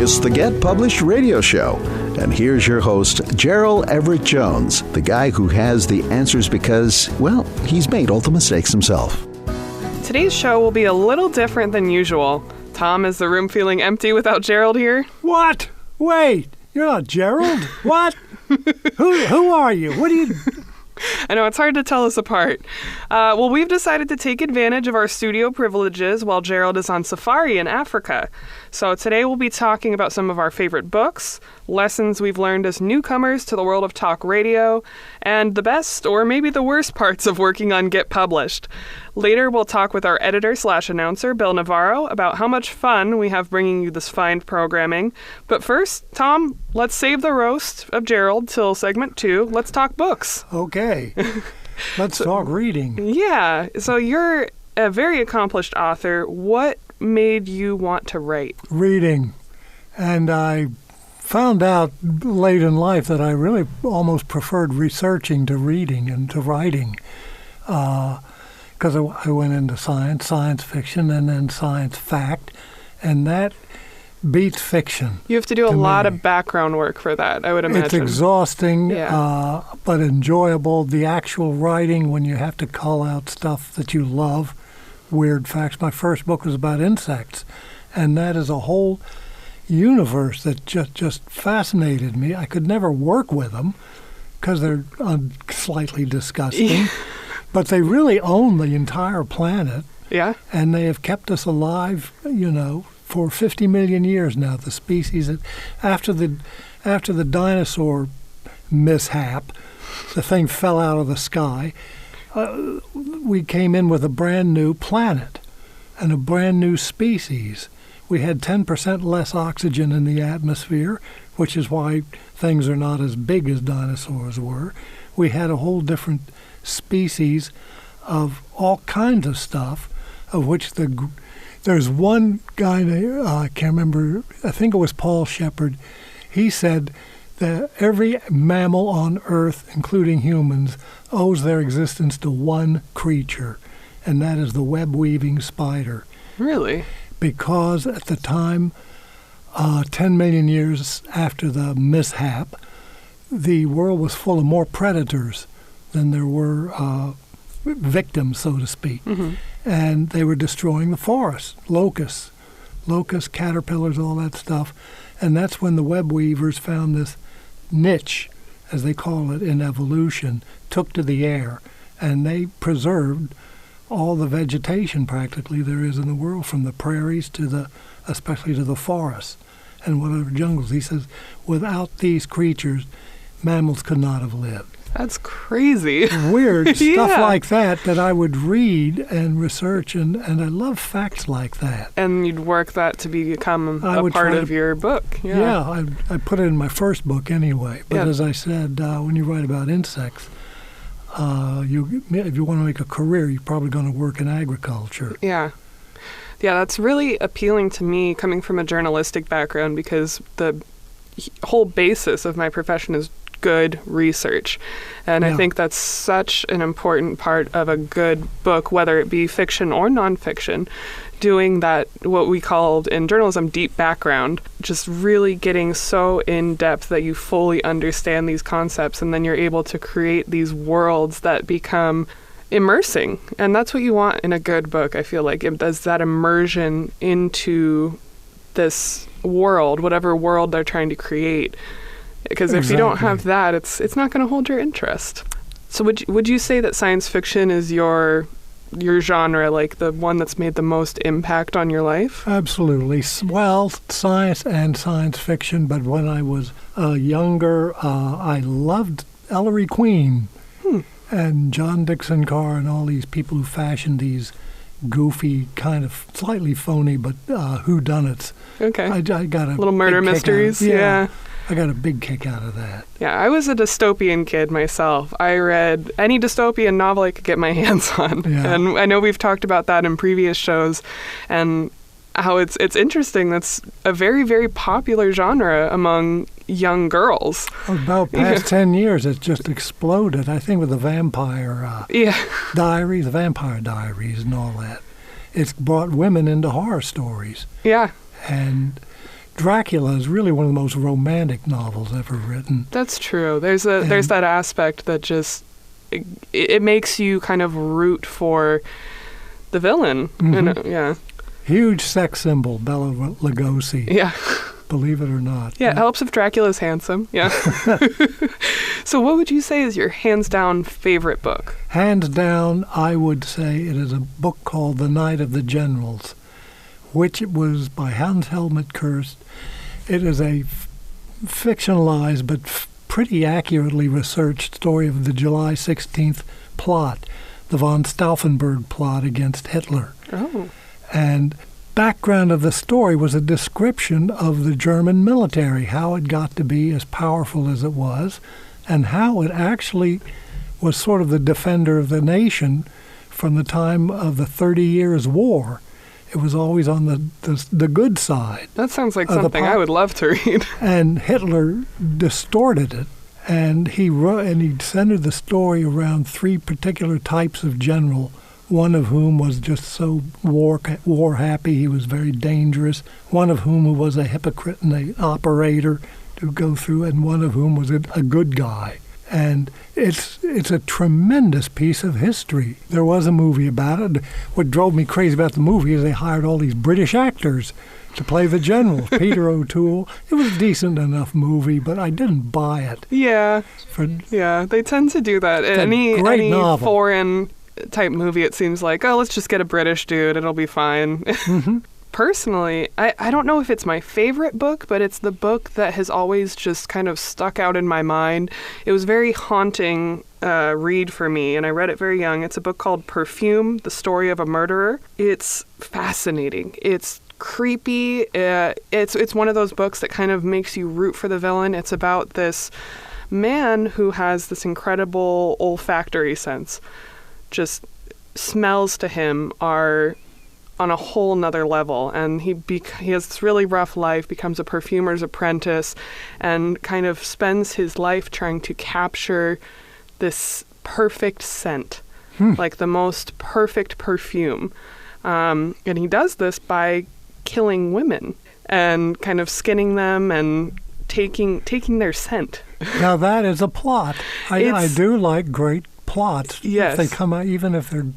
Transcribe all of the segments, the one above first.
It's the Get Published radio show. And here's your host, Gerald Everett Jones, the guy who has the answers because, well, he's made all the mistakes himself. Today's show will be a little different than usual. Tom, is the room feeling empty without Gerald here? What? Wait, you're not Gerald? What? Who are you? What do you... I know, it's hard to tell us apart. Well, we've decided to take advantage of our studio privileges while Gerald is on safari in Africa. So today we'll be talking about some of our favorite books, lessons we've learned as newcomers to the world of talk radio, and the best or maybe the worst parts of working on Get Published. Later, we'll talk with our editor/announcer, Bill Navarro, about how much fun we have bringing you this fine programming. But first, Tom, let's save the roast of Gerald till segment 2. Let's talk books. Okay. Let's talk reading. Yeah. So you're a very accomplished author. What made you want to write? Reading. And I found out late in life that I really almost preferred researching to reading and to writing. Because I went into science fiction, and then science fact, and that beats fiction. You have to do a lot of background work for that, I would imagine. It's exhausting, but enjoyable. The actual writing, when you have to call out stuff that you love, weird facts. My first book was about insects, and that is a whole universe that just fascinated me. I could never work with them because they're slightly disgusting. But they really own the entire planet. Yeah. And they have kept us alive, for 50 million years now. The species that after the dinosaur mishap, the thing fell out of the sky, we came in with a brand new planet and a brand new species. We had 10% less oxygen in the atmosphere, which is why things are not as big as dinosaurs were. We had a whole different species of all kinds of stuff, of which there's one guy, I can't remember, I think it was Paul Shepard. He said that every mammal on Earth, including humans, owes their existence to one creature, and that is the web-weaving spider. Really? Because at the time, 10 million years after the mishap, the world was full of more predators than there were victims, so to speak. Mm-hmm. And they were destroying the forest, locusts, caterpillars, all that stuff. And that's when the web weavers found this niche, as they call it in evolution, took to the air. And they preserved all the vegetation practically there is in the world, from the prairies to especially to the forests and whatever jungles. He says, without these creatures, mammals could not have lived. That's crazy. Weird stuff like that I would read and research, and I love facts like that. And you'd work that to become a part of your book. Yeah, I put it in my first book anyway. But as I said, when you write about insects, if you want to make a career, you're probably going to work in agriculture. Yeah. Yeah, that's really appealing to me coming from a journalistic background, because the whole basis of my profession is good research. And I think that's such an important part of a good book, whether it be fiction or nonfiction, doing that, what we called in journalism, deep background, just really getting so in depth that you fully understand these concepts, and then you're able to create these worlds that become immersing. And that's what you want in a good book, I feel like. It does that immersion into this world, whatever world they're trying to create. Because if you don't have that, it's not going to hold your interest. So would you say that science fiction is your genre, like the one that's made the most impact on your life? Absolutely. Well, science and science fiction, but when I was younger, I loved Ellery Queen and John Dixon Carr and all these people who fashioned these goofy, kind of slightly phony, but whodunits. Okay. I got a little murder mysteries. Yeah. I got a big kick out of that. Yeah, I was a dystopian kid myself. I read any dystopian novel I could get my hands on. Yeah. And I know we've talked about that in previous shows, and how it's interesting. That's a very, very popular genre among young girls. About past 10 years, it's just exploded. I think with the Vampire Diaries, the Vampire Diaries and all that. It's brought women into horror stories. Yeah. And Dracula is really one of the most romantic novels ever written. That's true. There's that aspect that just it makes you kind of root for the villain. Mm-hmm. Yeah. Huge sex symbol, Bela Lugosi. Yeah. Believe it or not. Yeah, it helps if Dracula's handsome. Yeah. So what would you say is your hands-down favorite book? Hands down, I would say it is a book called The Night of the Generals, which was by Hans Helmut Kirst. It is a fictionalized but pretty accurately researched story of the July 16th plot, the von Stauffenberg plot against Hitler. Oh. And background of the story was a description of the German military, how it got to be as powerful as it was, and how it actually was sort of the defender of the nation from the time of the 30 Years' War. It was always on the good side. That sounds like something I would love to read. And Hitler distorted it, and he centered the story around three particular types of general, one of whom was just so war happy, he was very dangerous, one of whom was a hypocrite and an operator to go through, and one of whom was a good guy. And it's a tremendous piece of history. There was a movie about it. What drove me crazy about the movie is they hired all these British actors to play the generals. Peter O'Toole. It was a decent enough movie, but I didn't buy it. Yeah. Yeah, they tend to do that. Any foreign type movie, it seems like, oh, let's just get a British dude. It'll be fine. Mm-hmm. Personally, I don't know if it's my favorite book, but it's the book that has always just kind of stuck out in my mind. It was very haunting read for me, and I read it very young. It's a book called Perfume, The Story of a Murderer. It's fascinating. It's creepy. It's one of those books that kind of makes you root for the villain. It's about this man who has this incredible olfactory sense. Just smells to him are on a whole nother level, and he has this really rough life, becomes a perfumer's apprentice, and kind of spends his life trying to capture this perfect scent, like the most perfect perfume. And he does this by killing women and kind of skinning them and taking their scent. Now that is a plot. I do like great plots. Yes. If they come out, even if they're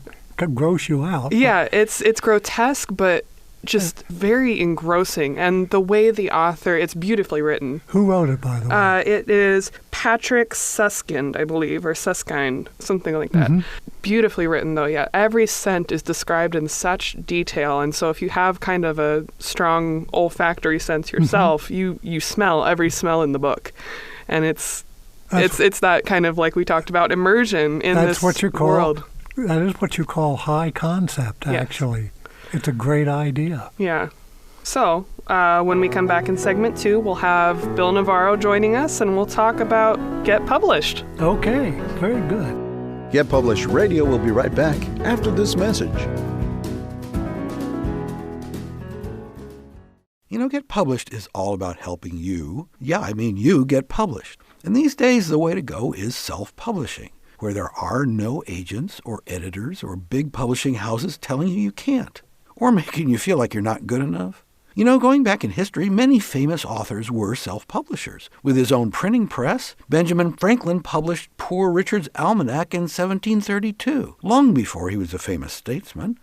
gross you out. Yeah, it's grotesque, but just very engrossing. And the way the author, it's beautifully written. Who wrote it, by the way? It is Patrick Suskind, I believe, or Suskind, something like that. Mm-hmm. Beautifully written, though, yeah. Every scent is described in such detail. And so if you have kind of a strong olfactory sense yourself, mm-hmm. you smell every smell in the book. And it's that kind of, like we talked about, immersion in this world. That is what you call high concept, actually. Yes. It's a great idea. Yeah. So, when we come back in segment 2, we'll have Bill Navarro joining us, and we'll talk about Get Published. Okay, very good. Get Published Radio will be right back after this message. You know, Get Published is all about helping you. Yeah, I mean you get published. And these days, the way to go is self-publishing, where there are no agents or editors or big publishing houses telling you can't, or making you feel like you're not good enough. You know, going back in history, many famous authors were self-publishers. With his own printing press, Benjamin Franklin published Poor Richard's Almanac in 1732, long before he was a famous statesman.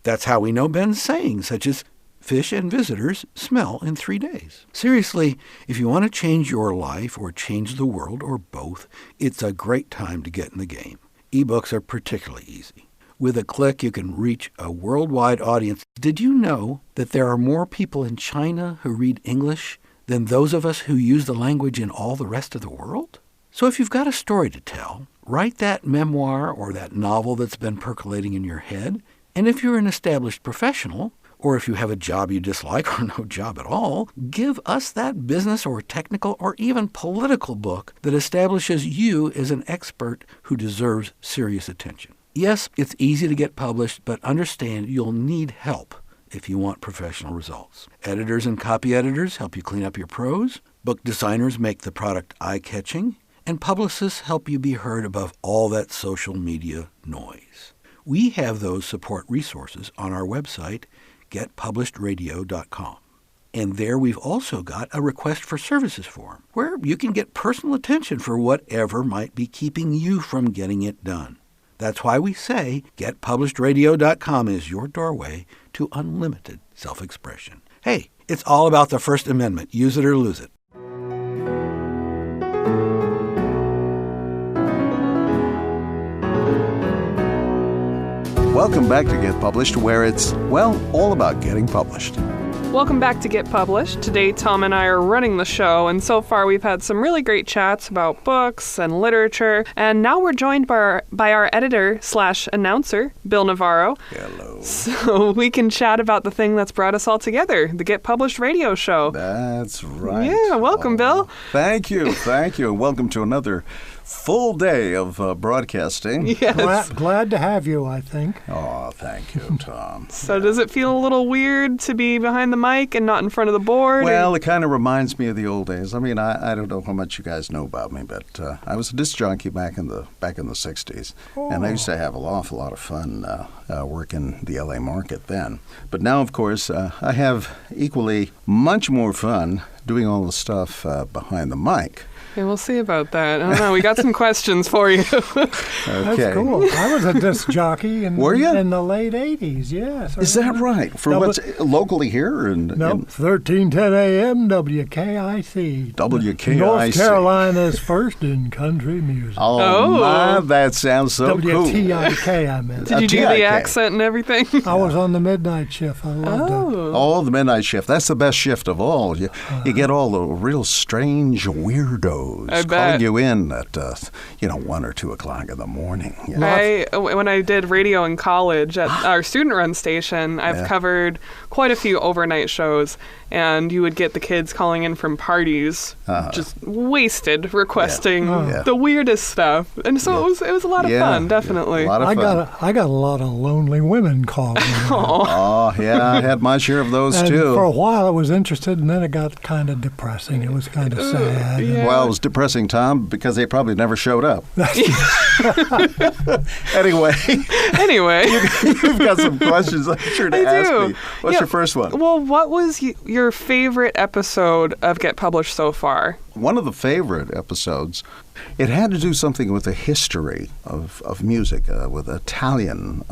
That's how we know Ben's sayings, such as, "Fish and visitors smell in 3 days." Seriously, if you want to change your life or change the world or both, it's a great time to get in the game. Ebooks are particularly easy. With a click, you can reach a worldwide audience. Did you know that there are more people in China who read English than those of us who use the language in all the rest of the world? So if you've got a story to tell, write that memoir or that novel that's been percolating in your head. And if you're an established professional, or if you have a job you dislike or no job at all, give us that business or technical or even political book that establishes you as an expert who deserves serious attention. Yes, it's easy to get published, but understand you'll need help if you want professional results. Editors and copy editors help you clean up your prose. Book designers make the product eye-catching. And publicists help you be heard above all that social media noise. We have those support resources on our website, getpublishedradio.com. And there we've also got a request for services form where you can get personal attention for whatever might be keeping you from getting it done. That's why we say getpublishedradio.com is your doorway to unlimited self-expression. Hey, it's all about the First Amendment. Use it or lose it. Welcome back to Get Published, where it's, well, all about getting published. Welcome back to Get Published. Today, Tom and I are running the show, and so far we've had some really great chats about books and literature, and now we're joined by our editor/announcer, Bill Navarro. Hello. So we can chat about the thing that's brought us all together, the Get Published radio show. That's right. Yeah, welcome, Bill. Thank you, and welcome to another full day of broadcasting. Yes. Glad to have you, I think. Oh, thank you, Tom. So does it feel a little weird to be behind the mic and not in front of the board? Well, it kind of reminds me of the old days. I mean, I don't know how much you guys know about me, but I was a disc jockey back in the 60s, and I used to have an awful lot of fun working the LA market then. But now, of course, I have equally much more fun doing all the stuff behind the mic. Okay, we'll see about that. I don't know. We got some questions for you. Okay. That's cool. I was a disc jockey Were you? in the late 80s, yes. Is that right? For what's locally here? No, 1310 AM, WKIC. WKIC. North Carolina's first in country music. Oh, my, that sounds so cool. WTIK, I meant. Did you do the accent and everything? I was on the midnight shift. I loved it. Oh, the midnight shift. That's the best shift of all. You get all the real strange weirdos calling you in at 1 or 2 o'clock in the morning. When I did radio in college at our student-run station, I've covered quite a few overnight shows, and you would get the kids calling in from parties, just wasted, requesting the weirdest stuff, and so it was a lot of fun, definitely. A lot of fun. I got a lot of lonely women calling. Oh, yeah, I had my share of those too. For a while, I was interested, and then it got kind of depressing. It was kind of sad. Yeah. Well, it was depressing, Tom, because they probably never showed up. Anyway, you've got some questions I'm sure to ask me. What's your first one? Well, what was your favorite episode of Get Published so far? One of the favorite episodes, it had to do something with the history of music, with Italian.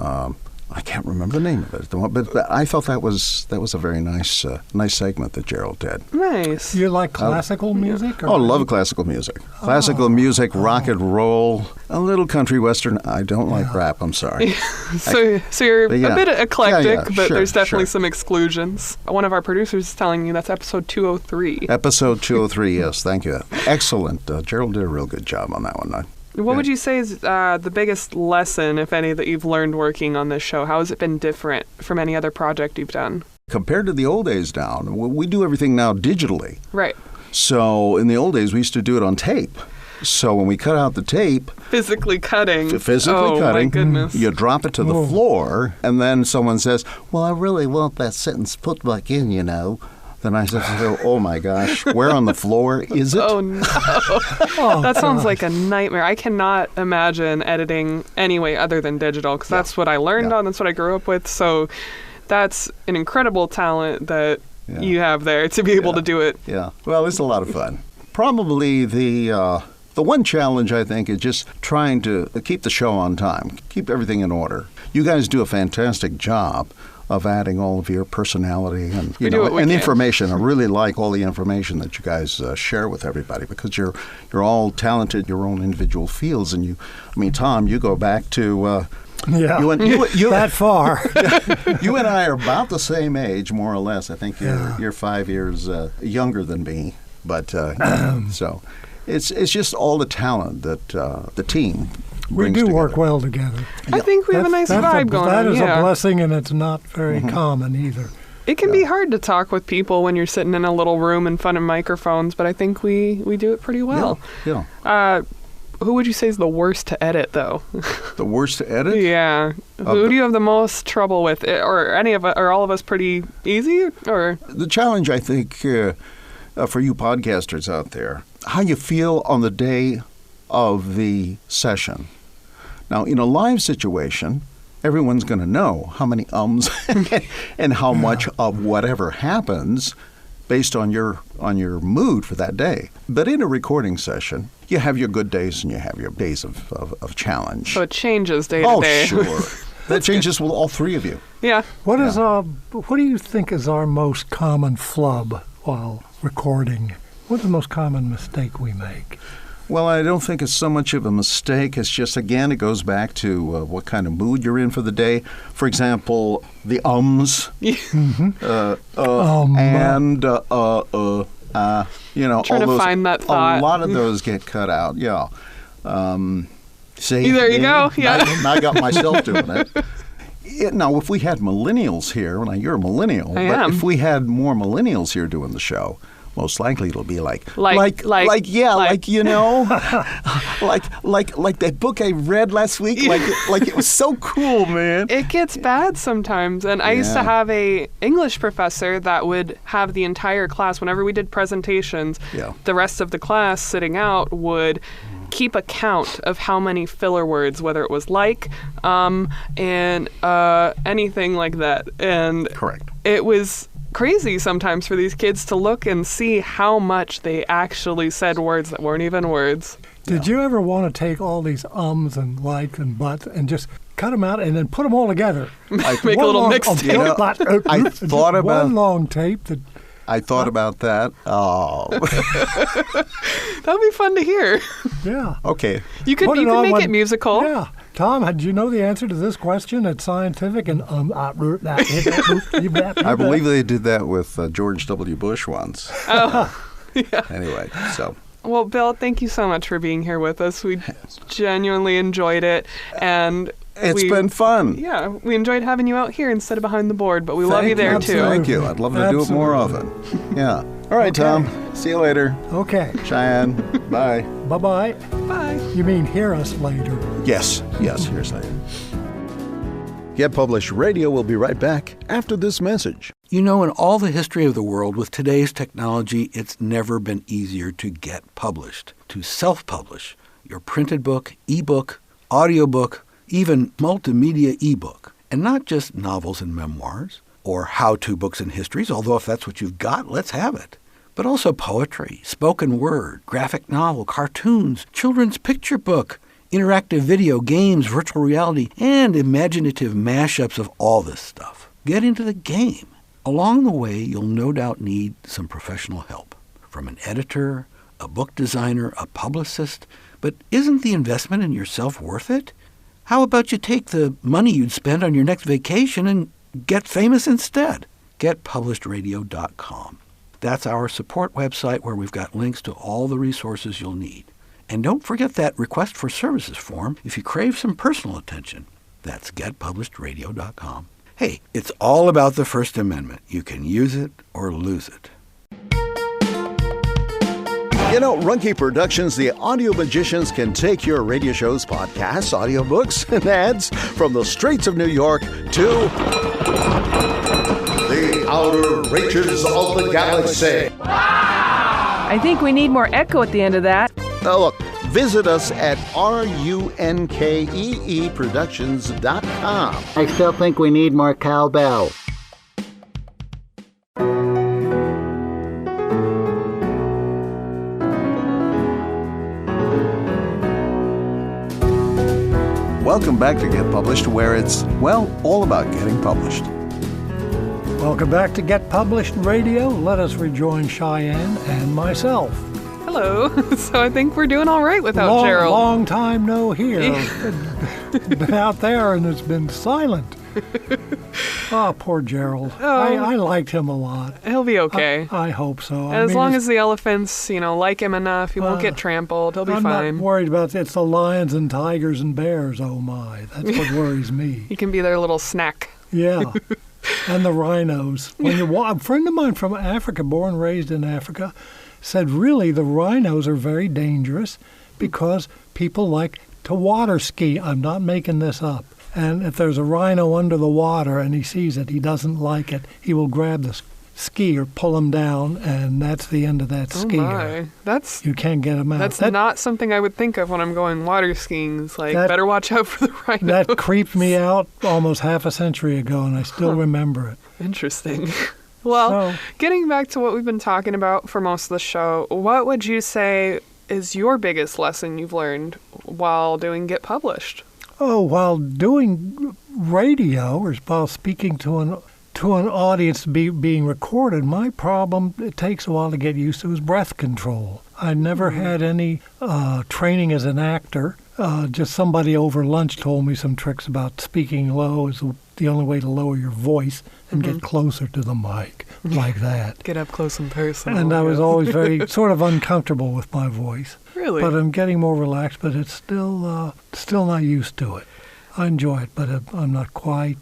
I can't remember the name of it, but I felt that was a very nice segment that Gerald did. Nice. You like classical music? I love classical music. Classical music, rock and roll, a little country western. I don't like rap. I'm sorry. So you're a bit eclectic, but there's definitely some exclusions. One of our producers is telling me that's episode 203. Episode 203, yes. Thank you. Excellent. Gerald did a real good job on that one. What would you say is the biggest lesson, if any, that you've learned working on this show? How has it been different from any other project you've done? Compared to the old days now, we do everything now digitally. Right. So in the old days, we used to do it on tape. So when we cut out the tape... Physically cutting. Oh, my goodness. You drop it to the floor, and then someone says, well, I really want that sentence put back in, Then I said, oh my gosh, where on the floor is it? Oh, no. That sounds like a nightmare. I cannot imagine editing any way other than digital, because that's what I learned on, that's what I grew up with. So that's an incredible talent that you have there to be able to do it. Yeah, well, it's a lot of fun. Probably the one challenge, I think, is just trying to keep the show on time, keep everything in order. You guys do a fantastic job of adding all of your personality and information. I really like all the information that you guys share with everybody, because you're all talented in your own individual fields. And Tom, you go back to you that far. You and I are about the same age, more or less. I think you're 5 years younger than me, but so it's just all the talent that the team. We do work well together. I think we have a nice vibe going on. That is a blessing, and it's not very common either. It can be hard to talk with people when you're sitting in a little room in front of microphones, but I think we do it pretty well. Yeah. Who would you say is the worst to edit, though? The worst to edit? Yeah. Who do you have the most trouble with? Or any of us, or all of us pretty easy? Or the challenge, I think, for you podcasters out there, how you feel on the day of the session. Now, in a live situation, everyone's going to know how many ums and how much of whatever happens based on your mood for that day. But in a recording session, you have your good days and you have your days of challenge. So it changes day to day. Oh, sure. That changes with all three of you. Yeah. What do you think is our most common flub while recording? What's the most common mistake we make? Well, I don't think it's so much of a mistake. It's just, again, it goes back to what kind of mood you're in for the day. For example, the ums. Mm-hmm. And, Trying all those, to find that thought. A lot of those get cut out, yeah. See? There you go, yeah. Now I got myself doing it. Now, if we had millennials here, now you're a millennial, I but am. if we had more millennials here doing the show, most likely it'll be like that book I read last week, like it was so cool, man. It gets bad sometimes, and I used to have a English professor that would have the entire class, whenever we did presentations, the rest of the class sitting out would keep a count of how many filler words, whether it was and anything like that. And correct. It was crazy sometimes for these kids to look and see how much they actually said words that weren't even words. Did you ever want to take all these ums and likes and buts and just cut them out and then put them all together? Make a little mixtape. I thought about one long tape that. I thought about that. Oh. That would be fun to hear. Yeah. Okay. You could make it musical. Yeah. Tom, did you know the answer to this question? It's scientific and I believe they did that with George W. Bush once. Oh, yeah. Anyway, so. Well, Bill, thank you so much for being here with us. We genuinely enjoyed it, and it's been fun. Yeah, we enjoyed having you out here instead of behind the board, but we love you there too. Thank you. I'd love to do it more often. Yeah. All right, Tom. See you later. Okay. Cheyenne. Bye. Bye-bye. Bye. You mean hear us later? Yes. Here's later. Get Published Radio will be right back after this message. You know, in all the history of the world, with today's technology, it's never been easier to get published, to self-publish your printed book, ebook, audiobook, even multimedia ebook. And not just novels and memoirs or how-to books and histories, although if that's what you've got, let's have it. But also poetry, spoken word, graphic novel, cartoons, children's picture book, interactive video, games, virtual reality, and imaginative mashups of all this stuff. Get into the game. Along the way, you'll no doubt need some professional help from an editor, a book designer, a publicist. But isn't the investment in yourself worth it? How about you take the money you'd spend on your next vacation and get famous instead? GetPublishedRadio.com. That's our support website where we've got links to all the resources you'll need. And don't forget that request for services form if you crave some personal attention. That's GetPublishedRadio.com. Hey, it's all about the First Amendment. You can use it or lose it. You know, Runke Productions, the audio magicians, can take your radio shows, podcasts, audiobooks, and ads from the streets of New York to the outer reaches of the galaxy. I think we need more echo at the end of that. Look, visit us at runkeeproductions.com. I still think we need more cowbell. Welcome back to Get Published, where it's, well, all about getting published. Welcome back to Get Published Radio. Let us rejoin Cheyenne and myself. Hello. So I think we're doing all right without Gerald. Long time no hear. Been out there and it's been silent. Oh, poor Gerald. Oh. I liked him a lot. He'll be okay. I hope so. As long as the elephants, like him enough, he won't get trampled. He'll be fine. I'm not worried about it. It's the lions and tigers and bears. Oh, my. That's what worries me. He can be their little snack. Yeah. And the rhinos. A friend of mine from Africa, born and raised in Africa, said really the rhinos are very dangerous because people like to water ski. I'm not making this up. And if there's a rhino under the water and he sees it, he doesn't like it, he will grab the ski or pull him down, and that's the end of that skier. You can't get him out. That's not something I would think of when I'm going water skiing. It's like, better watch out for the rhinos. That creeped me out almost half a century ago, and I still remember it. Interesting. Well, getting back to what we've been talking about for most of the show, what would you say is your biggest lesson you've learned while doing Get Published? Oh, while doing radio or while speaking to an audience being recorded, my problem, it takes a while to get used to, is breath control. I never had any training as an actor. Just somebody over lunch told me some tricks about speaking low is the only way to lower your voice and get closer to the mic, like that. Get up close and personal. And I was always very sort of uncomfortable with my voice. Really? But I'm getting more relaxed, but it's still not used to it. I enjoy it, but I'm not quite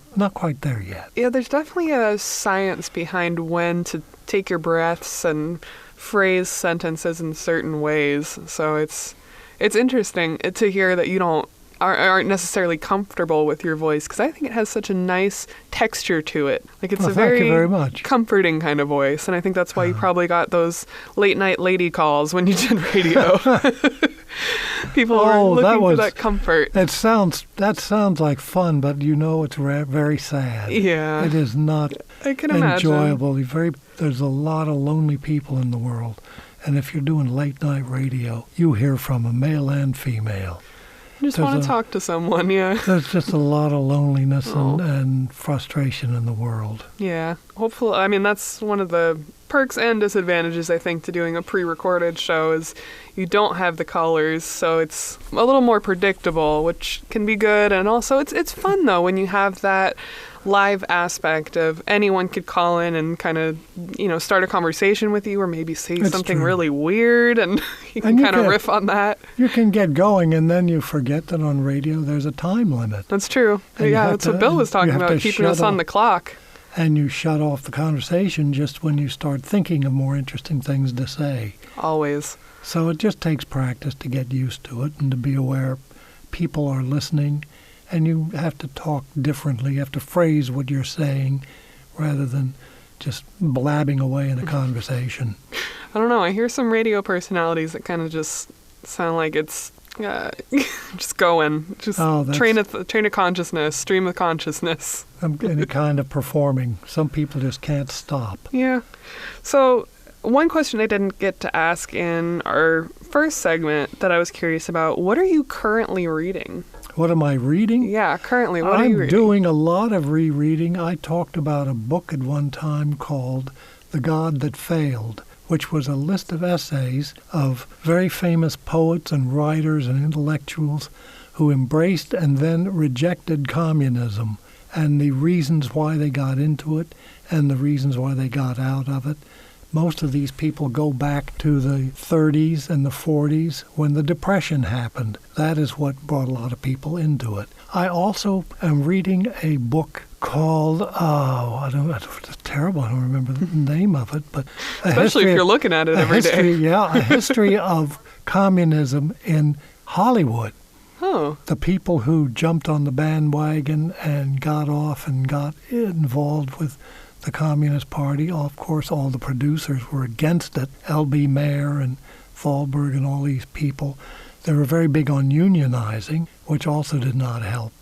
there yet. Yeah, there's definitely a science behind when to take your breaths and phrase sentences in certain ways. So it's interesting to hear that you aren't necessarily comfortable with your voice, because I think it has such a nice texture to it. Like it's a very comforting kind of voice, and I think that's why you probably got those late night lady calls when you did radio. People are looking for that comfort. That sounds like fun, but it's very sad. Yeah, it is not I can enjoyable. Imagine. There's a lot of lonely people in the world, and if you're doing late night radio, you hear from a male and female. Just want to talk to someone, yeah. There's just a lot of loneliness and frustration in the world. Yeah. Hopefully, I mean, that's one of the perks and disadvantages, I think, to doing a pre-recorded show is you don't have the callers, so it's a little more predictable, which can be good. And also, it's fun, though, when you have that live aspect of anyone could call in and kind of, start a conversation with you or maybe say something really weird and you can kind of riff on that. You can get going and then you forget that on radio there's a time limit. That's true. Yeah, that's what Bill was talking about, keeping us on the clock. And you shut off the conversation just when you start thinking of more interesting things to say. Always. So it just takes practice to get used to it and to be aware people are listening. And you have to talk differently. You have to phrase what you're saying rather than just blabbing away in a conversation. I don't know. I hear some radio personalities that kind of just sound like it's just going. Just train of consciousness, stream of consciousness. Any kind of performing. Some people just can't stop. Yeah. So one question I didn't get to ask in our first segment that I was curious about, what are you currently reading? What am I reading? Yeah, currently, what are you reading? I'm doing a lot of rereading. I talked about a book at one time called The God That Failed, which was a list of essays of very famous poets and writers and intellectuals who embraced and then rejected communism and the reasons why they got into it and the reasons why they got out of it. Most of these people go back to the 30s and the 40s when the Depression happened. That is what brought a lot of people into it. I also am reading a book called, it's terrible, I don't remember the name of it, but especially if you're looking at it every day. Yeah, a history of communism in Hollywood. Oh. The people who jumped on the bandwagon and got off and got involved with the Communist Party. Of course, all the producers were against it. L.B. Mayer and Thalberg and all these people. They were very big on unionizing, which also did not help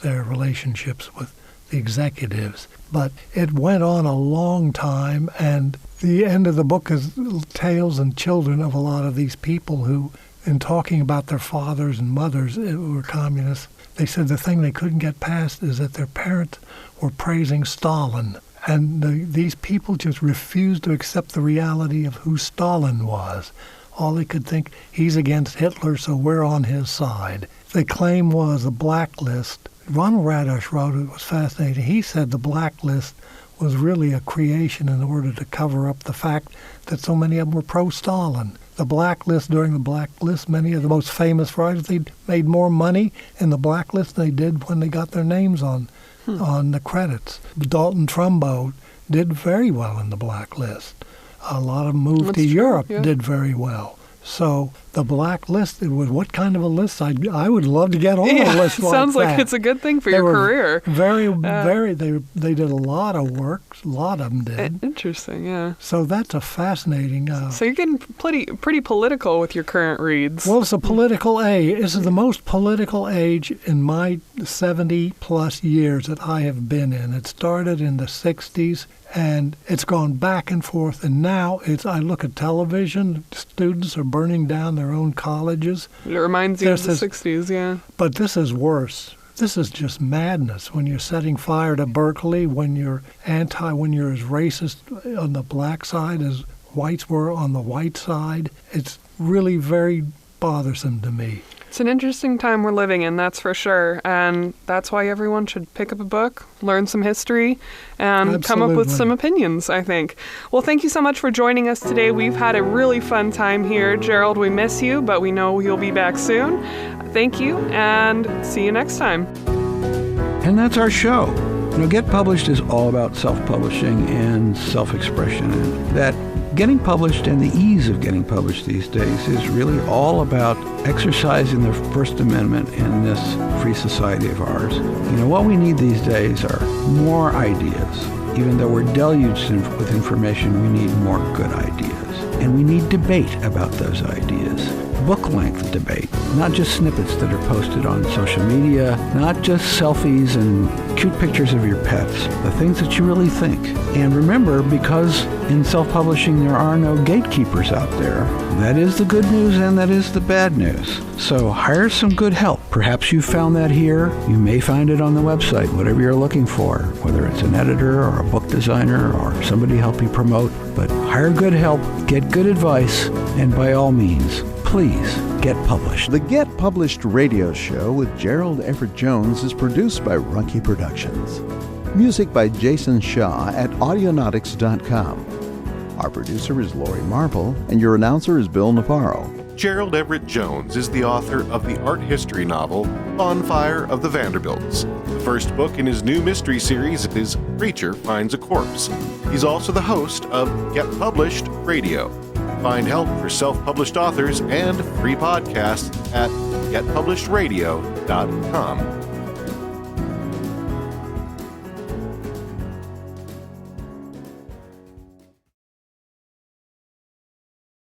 their relationships with the executives. But it went on a long time, and the end of the book is tales and children of a lot of these people who, in talking about their fathers and mothers who were communists, they said the thing they couldn't get past is that their parents were praising Stalin. And these people just refused to accept the reality of who Stalin was. All they could think, he's against Hitler, so we're on his side. The claim was a blacklist. Ronald Radosh wrote it, was fascinating. He said the blacklist was really a creation in order to cover up the fact that so many of them were pro-Stalin. The blacklist, during the blacklist, many of the most famous writers, they made more money in the blacklist than they did when they got their names on the credits. Dalton Trumbo did very well in the blacklist. A lot of them moved to Europe, did very well. So the black list, it was what kind of a list? I would love to get on a list like sounds like that. it's a good thing for your career. They did a lot of work. A lot of them did. Interesting, yeah. So that's a fascinating. So you're getting pretty political with your current reads. Well, it's a political age. This is the most political age in my 70-plus years that I have been in. It started in the 60s, and it's gone back and forth. And now I look at television, students are burning down their own colleges. It reminds you of the 60s, yeah. But this is worse. This is just madness when you're setting fire to Berkeley, when you're as racist on the black side as whites were on the white side. It's really very bothersome to me. It's an interesting time we're living in, that's for sure. And that's why everyone should pick up a book, learn some history, and come up with some opinions, I think. Well, thank you so much for joining us today. We've had a really fun time here. Gerald, we miss you, but we know you'll be back soon. Thank you, and see you next time. And that's our show. Get Published is all about self-publishing and self-expression. And that getting published and the ease of getting published these days is really all about exercising the First Amendment in this free society of ours. What we need these days are more ideas. Even though we're deluged with information, we need more good ideas. And we need debate about those ideas. Book-length debate, not just snippets that are posted on social media, not just selfies and cute pictures of your pets, the things that you really think. And remember, because in self-publishing there are no gatekeepers out there, that is the good news and that is the bad news. So hire some good help. Perhaps you found that here. You may find it on the website, whatever you're looking for, whether it's an editor or a book designer or somebody to help you promote. But hire good help, get good advice, and by all means, please get published. The Get Published radio show with Gerald Everett Jones is produced by Runkey Productions. Music by Jason Shaw at audionautics.com. Our producer is Lori Marple, and your announcer is Bill Navarro. Gerald Everett Jones is the author of the art history novel Bonfire of the Vanderbilts. The first book in his new mystery series is Preacher Finds a Corpse. He's also the host of Get Published Radio. Find help for self-published authors and free podcasts at getpublishеdradio.com.